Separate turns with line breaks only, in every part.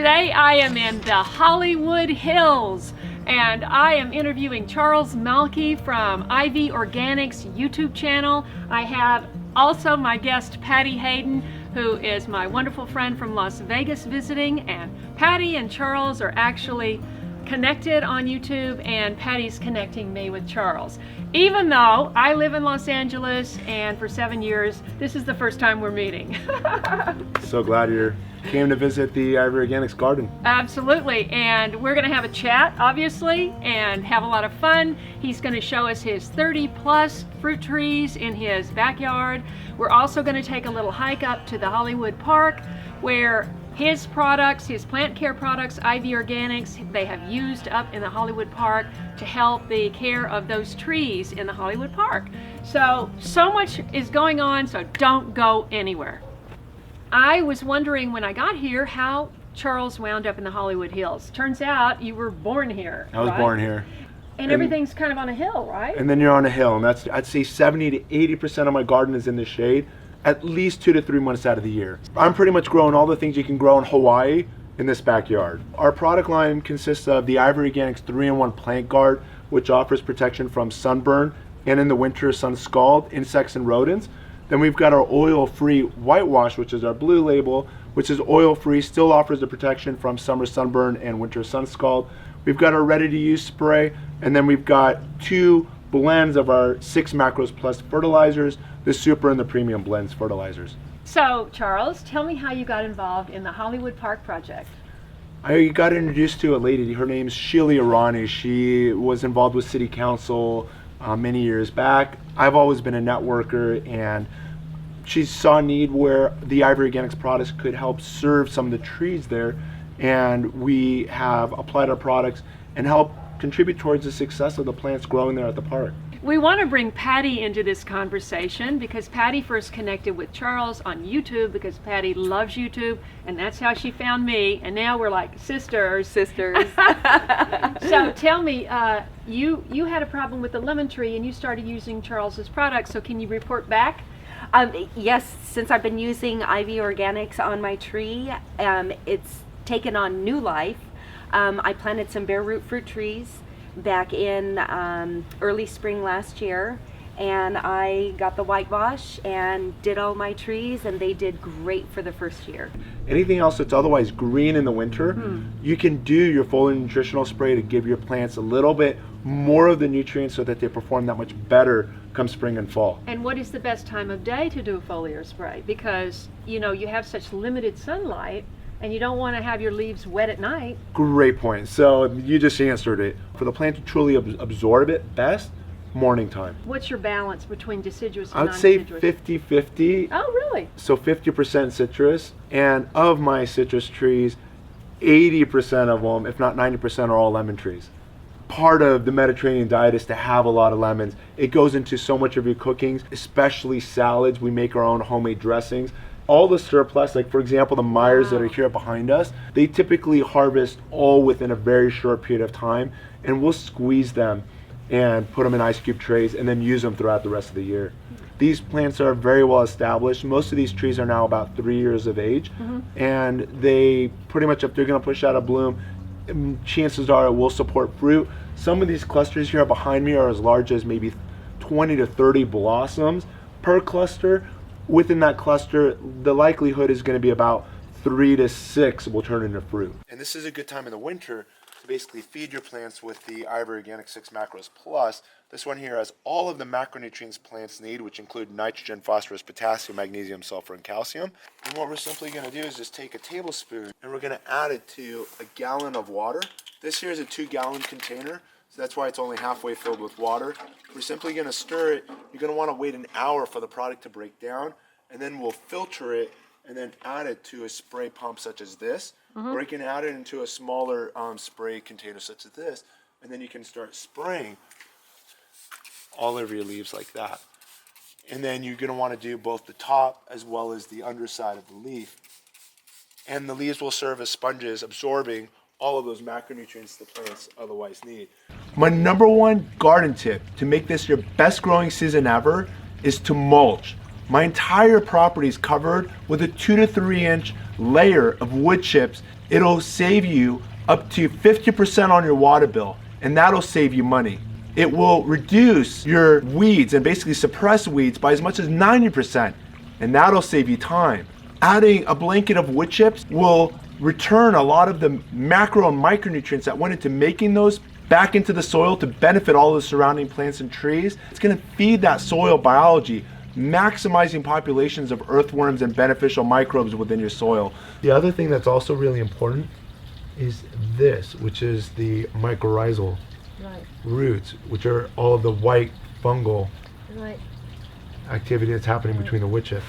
Today I am in the Hollywood Hills and I am interviewing Charles Malki from IV Organics YouTube channel. I have also my guest Patti Hayden, who is my wonderful friend from Las Vegas visiting, and Patti and Charles are actually connected on YouTube, and Patti's connecting me with Charles. Even though I live in Los Angeles and for 7 years, this is the first time we're meeting.
So glad you came to visit the IV Organics garden.
Absolutely, and we're gonna have a chat, obviously, and have a lot of fun. He's gonna show us his 30+ fruit trees in his backyard. We're also gonna take a little hike up to the Hollywood Park where his products, his plant care products, IV Organics, they have used up in the Hollywood Park to help the care of those trees in the Hollywood Park. So much is going on, so don't go anywhere. I was wondering when I got here how Charles wound up in the Hollywood Hills. Turns out you were born here.
I was born here.
And everything's kind of on a hill, right?
And then you're on a hill, and that's, I'd say 70 to 80% of my garden is in the shade, at least 2 to 3 months out of the year. I'm pretty much growing all the things you can grow in Hawaii in this backyard. Our product line consists of the IV Organics 3-in-1 Plant Guard, which offers protection from sunburn and in the winter sun scald, insects and rodents. Then we've got our oil-free Whitewash, which is our blue label, which is oil-free, still offers the protection from summer sunburn and winter sun scald. We've got our ready-to-use spray, and then we've got 2 blends of our 6 Macros Plus fertilizers, the Super and the Premium Blends fertilizers.
So, Charles, tell me how you got involved in the Hollywood Park project.
I got introduced to a lady. Her name's Sheila Irani. She was involved with City Council many years back. I've always been a networker, and she saw a need where the IV Organics products could help serve some of the trees there, and we have applied our products and help contribute towards the success of the plants growing there at the park.
We want to bring Patti into this conversation because Patti first connected with Charles on YouTube because Patti loves YouTube, and that's how she found me, and now we're like sisters. So tell me, you had a problem with the lemon tree and you started using Charles's products, so can you report back?
Yes, since I've been using IV Organics on my tree, it's taken on new life. I planted some bare root fruit trees back in early spring last year, and I got the whitewash and did all my trees, and they did great for the first year.
Anything else that's otherwise green in the winter, you can do your foliar nutritional spray to give your plants a little bit more of the nutrients so that they perform that much better come spring and fall.
And what is the best time of day to do a foliar spray? Because you know you have such limited sunlight and you don't want to have your leaves wet at night. Great
point. So you just answered it. For the plant to truly absorb it best, morning time.
What's your balance between deciduous and
I would say
non-deciduous?
50-50.
Oh, really?
So 50% citrus, and of my citrus trees, 80% of them, if not 90%, are all lemon trees. Part of the Mediterranean diet is to have a lot of lemons. It goes into so much of your cookings, especially salads. We make our own homemade dressings. All the surplus, like for example the Myers that are here behind us, they typically harvest all within a very short period of time, and we'll squeeze them and put them in ice cube trays and then use them throughout the rest of the year. These plants are very well established. Most of these trees are now about 3 years of age, and they pretty much, if they're going to push out a bloom, chances are it will support fruit. Some of these clusters here behind me are as large as maybe 20 to 30 blossoms per cluster. Within that cluster, the likelihood is going to be about 3 to 6 will turn into fruit. And this is a good time in the winter to basically feed your plants with the IV Organic 6 Macros Plus. This one here has all of the macronutrients plants need, which include nitrogen, phosphorus, potassium, magnesium, sulfur, and calcium. And what we're simply going to do is just take a tablespoon and we're going to add it to a gallon of water. This here is a 2-gallon container, so that's why it's only halfway filled with water. We're simply going to stir it. You're going to want to wait an hour for the product to break down, and then we'll filter it and then add it to a spray pump such as this, or you can add it into a smaller spray container such as this, and then you can start spraying all over your leaves like that. And then you're going to want to do both the top as well as the underside of the leaf. And the leaves will serve as sponges, absorbing all of those macronutrients the plants otherwise need. My number one garden tip to make this your best growing season ever is to mulch. My entire property is covered with a 2 to 3 inch layer of wood chips. It'll save you up to 50% on your water bill, and that'll save you money. It will reduce your weeds and basically suppress weeds by as much as 90%, and that'll save you time. Adding a blanket of wood chips will return a lot of the macro and micronutrients that went into making those back into the soil to benefit all the surrounding plants and trees. It's going to feed that soil biology, maximizing populations of earthworms and beneficial microbes within your soil. The other thing that's also really important is this, which is the mycorrhizal roots, which are all of the white fungal activity that's happening between the wood chips.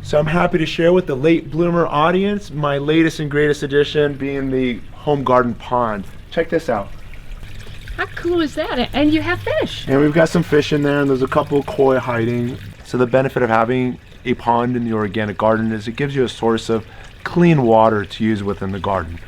So I'm happy to share with the late bloomer audience my latest and greatest addition being the home garden pond. Check this out.
How cool is that? And you have fish.
And we've got some fish in there, and there's a couple of koi hiding. So the benefit of having a pond in the organic garden is it gives you a source of clean water to use within the garden,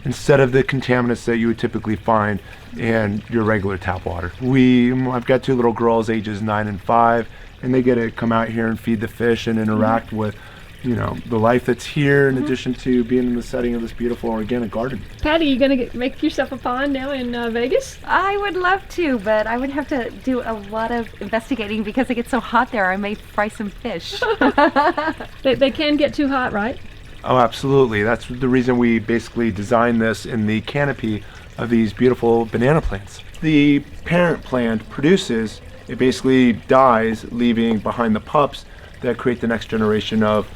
instead of the contaminants that you would typically find in your regular tap water. I've got 2 little girls, ages 9 and 5, and they get to come out here and feed the fish and interact with, the life that's here, in addition to being in the setting of this beautiful organic garden.
Patti, you gonna make yourself a pond now in Vegas?
I would love to, but I would have to do a lot of investigating because it gets so hot there. I may fry some fish.
They can get too hot, right?
Oh, absolutely. That's the reason we basically designed this in the canopy of these beautiful banana plants. The parent plant produces, it basically dies, leaving behind the pups that create the next generation of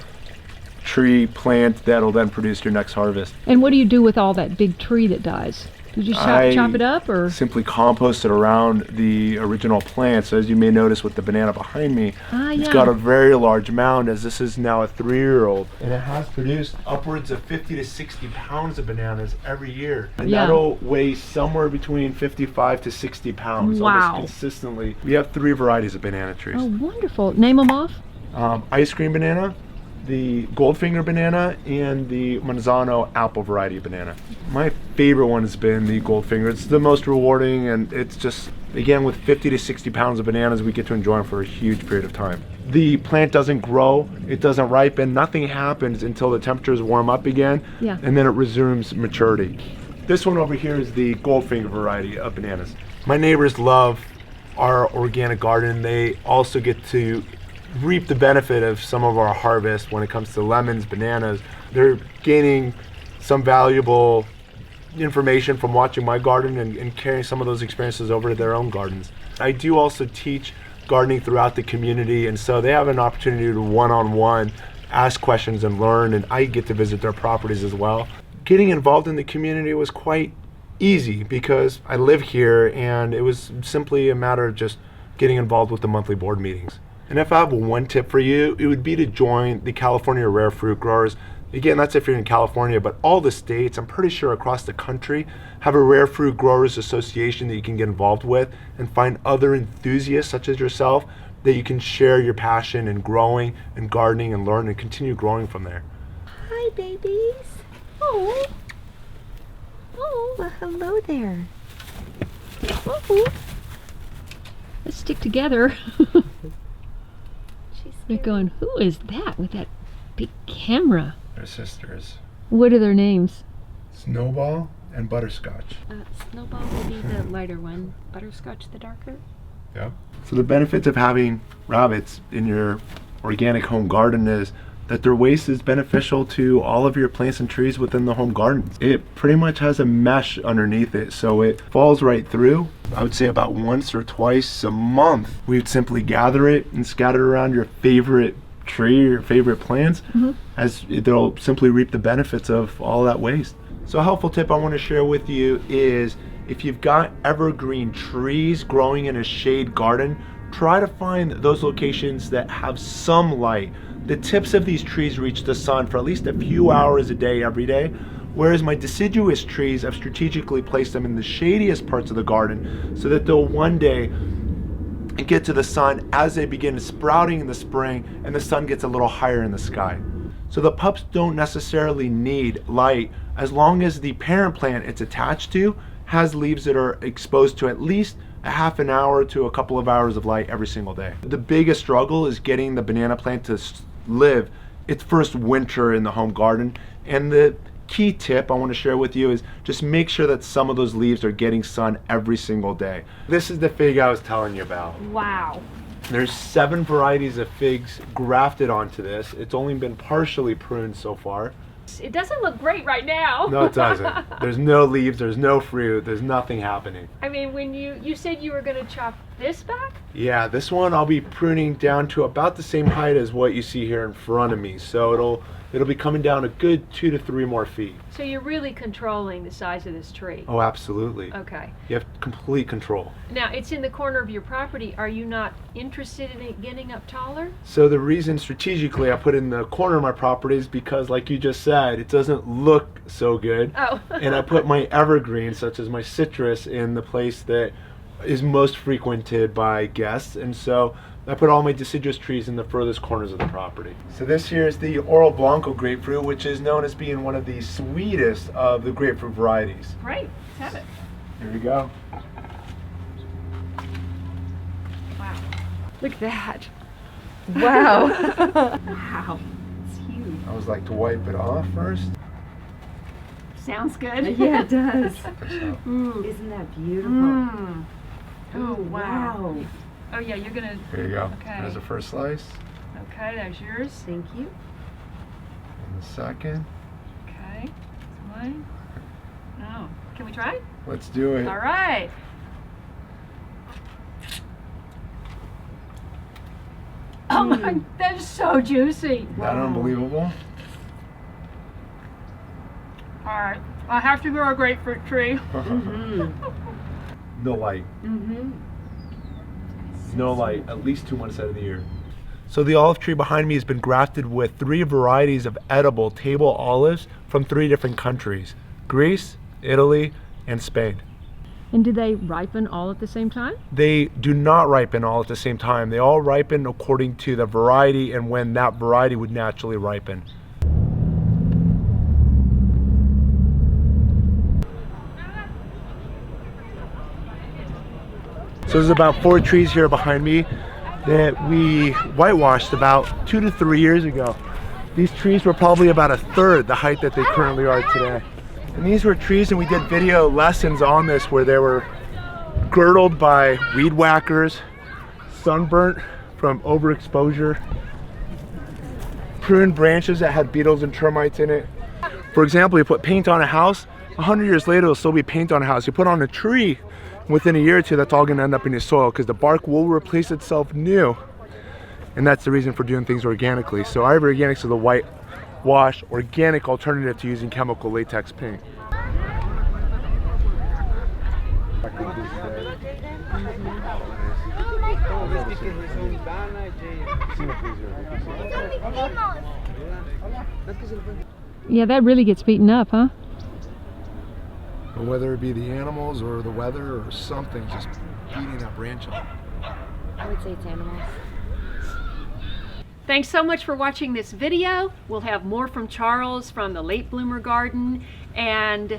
tree plant that'll then produce your next harvest.
And what do you do with all that big tree that dies? Did you chop it up, or
simply compost it around the original plant? So as you may notice with the banana behind me, it's got a very large mound, as this is now a 3-year-old, and it has produced upwards of 50 to 60 pounds of bananas every year, and that'll weigh somewhere between 55 to 60 pounds almost consistently. We have 3 varieties of banana trees.
Oh, wonderful. Name them off.
Ice cream banana, the Goldfinger banana, and the Manzano apple variety banana. My favorite one has been the Goldfinger. It's the most rewarding, and it's just, again, with 50 to 60 pounds of bananas, we get to enjoy them for a huge period of time. The plant doesn't grow, it doesn't ripen, nothing happens until the temperatures warm up again, and then it resumes maturity. This one over here is the Goldfinger variety of bananas. My neighbors love our organic garden. They also get to reap the benefit of some of our harvest when it comes to lemons, bananas. They're gaining some valuable information from watching my garden and carrying some of those experiences over to their own gardens. I do also teach gardening throughout the community, and so they have an opportunity to one-on-one ask questions and learn, and I get to visit their properties as well. Getting involved in the community was quite easy because I live here, and it was simply a matter of just getting involved with the monthly board meetings. And if I have one tip for you, it would be to join the California Rare Fruit Growers. Again, that's if you're in California, but all the states, I'm pretty sure across the country, have a Rare Fruit Growers Association that you can get involved with and find other enthusiasts such as yourself that you can share your passion in growing and gardening and learn and continue growing from there.
Hi, babies. Oh. Oh, well, hello there.
Oh. Let's stick together. They're going, who is that with that big camera?
They're sisters.
What are their names?
Snowball and Butterscotch.
Snowball will be the lighter one. Butterscotch the darker.
Yep. So the benefits of having rabbits in your organic home garden is that their waste is beneficial to all of your plants and trees within the home gardens. It pretty much has a mesh underneath it, so it falls right through. I would say about once or twice a month, we'd simply gather it and scatter it around your favorite tree or your favorite plants, as they'll simply reap the benefits of all that waste. So a helpful tip I want to share with you is if you've got evergreen trees growing in a shade garden, try to find those locations that have some light. The tips of these trees reach the sun for at least a few hours a day every day, whereas my deciduous trees, I've strategically placed them in the shadiest parts of the garden so that they'll one day get to the sun as they begin sprouting in the spring and the sun gets a little higher in the sky. So the pups don't necessarily need light as long as the parent plant it's attached to has leaves that are exposed to at least a half an hour to a couple of hours of light every single day. The biggest struggle is getting the banana plant to live its first winter in the home garden, and the key tip I want to share with you is just make sure that some of those leaves are getting sun every single day. This is the fig I was telling you about.
Wow.
There's 7 varieties of figs grafted onto this. It's only been partially pruned so far.
It doesn't look great right now.
No, it doesn't. There's no leaves, there's no fruit, there's nothing happening.
I mean, when you said you were going to chop this back?
Yeah, this one I'll be pruning down to about the same height as what you see here in front of me. So it'll be coming down a good 2 to 3 more feet.
So you're really controlling the size of this tree.
Oh, absolutely.
Okay.
You have complete control.
Now, it's in the corner of your property. Are you not interested in it getting up taller?
So the reason strategically I put it in the corner of my property is because, like you just said, it doesn't look so good.
Oh.
And I put my evergreens, such as my citrus, in the place that is most frequented by guests. And so I put all my deciduous trees in the furthest corners of the property. So this here is the Oro Blanco grapefruit, which is known as being one of the sweetest of the grapefruit varieties.
Great. Let's have it.
Here we go.
Wow. Look at that.
Wow. Wow. It's huge.
I always like to wipe it off first.
Sounds good.
Yeah, it does.
Mm.
Isn't that beautiful?
Mm. Oh,
Oh,
wow. Oh, yeah, you're going to...
Here you go.
Okay.
There's the first slice.
Okay, there's yours.
Thank you.
And the second.
Okay. That's mine. Oh, can we try?
Let's do it.
All right. Oh my, that's so juicy.
Isn't that unbelievable?
All right, I have to grow a grapefruit tree.
Mm-hmm.
No light.
Mm-hmm.
No light, at least 2 months out of the year. So the olive tree behind me has been grafted with 3 varieties of edible table olives from 3 different countries: Greece, Italy, and Spain.
And do they ripen all at the same time?
They do not ripen all at the same time. They all ripen according to the variety and when that variety would naturally ripen. So there's about 4 trees here behind me that we whitewashed about 2 to 3 years ago. These trees were probably about 1/3 the height that they currently are today. And these were trees, and we did video lessons on this where they were girdled by weed whackers, sunburnt from overexposure, pruned branches that had beetles and termites in it. For example, you put paint on a house, 100 years later it'll still be paint on a house. You put on a tree, within a year or 2, that's all going to end up in your soil because the bark will replace itself new. And that's the reason for doing things organically. So Ivory Organics is the whitewash organic alternative to using chemical latex paint.
Yeah, that really gets beaten up, huh?
Whether it be the animals or the weather or something, just beating that branch up.
I would say it's animals.
Thanks so much for watching this video. We'll have more from Charles from the Late Bloomer Garden. And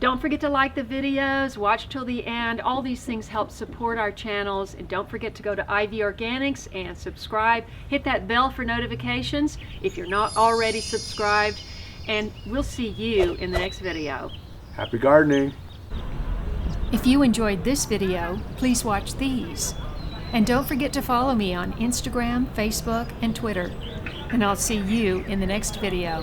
don't forget to like the videos, watch till the end. All these things help support our channels. And don't forget to go to Ivy Organics and subscribe. Hit that bell for notifications if you're not already subscribed. And we'll see you in the next video.
Happy gardening!
If you enjoyed this video, please watch these. And don't forget to follow me on Instagram, Facebook, and Twitter. And I'll see you in the next video.